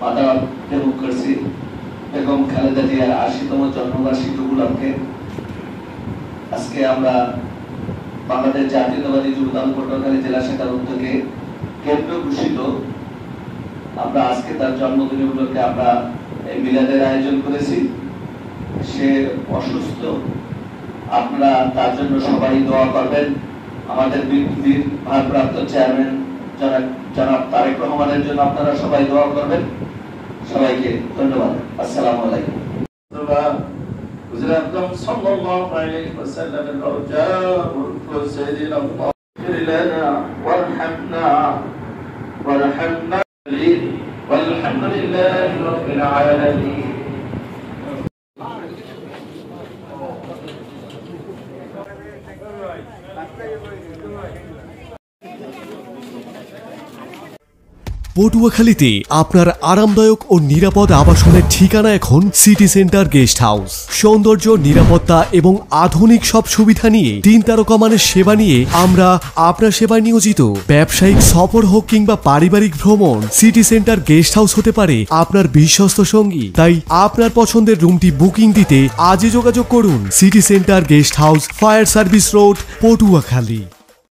Mother করছি বেগম খালেদা জিয়ার ৮০তম জন্মবার্ষিকী উপলক্ষে আজকে আমরা বাংলাদেশ জাতীয়তাবাদী যুবদল পটুয়াখালী জেলা শাখার উদ্যোগে কেন্দ্র ঘোষিত আমরা আজকে তার জন্মদিন উপলক্ষে আমরা এই মিলাদের আয়োজন করেছি। সে অসুস্থ, আপনারা তার জন্য সবাই দোয়া করবেন। আমাদের বিএনপির ভারপ্রাপ্ত চেয়ারম্যান জনাব তারেক রহমানের জন্য আপনারা সবাই দোয়া করবেন। সবাইকে ধন্যবাদ। আসসালামু আলাইকুম। হুজুর সাল্লাল্লাহু আলাইহি ওয়াসাল্লামের রওজা ওয়া সাইয়্যিদিনা ইগফির লানা ওয়ারহামনা ওয়ারহামনা ওয়ালহামদুলিল্লাহি রাব্বিল আলামিন। পটুয়াখালীতে আপনার আরামদায়ক ও নিরাপদ আবাসনের ঠিকানা এখন সিটি সেন্টার গেস্ট হাউস। সৌন্দর্য, নিরাপত্তা এবং আধুনিক সব সুবিধা নিয়ে ৩ তারকা মানের সেবা নিয়ে আমরা আপনার সেবায় নিয়োজিত। ব্যবসায়িক সফর হোক কিংবা পারিবারিক ভ্রমণ, সিটি সেন্টার গেস্ট হাউস হতে পারে আপনার বিশ্বস্ত সঙ্গী। তাই আপনার পছন্দের রুমটি বুকিং দিতে আজই যোগাযোগ করুন। City centre guest house, fire service road, Patuakhali.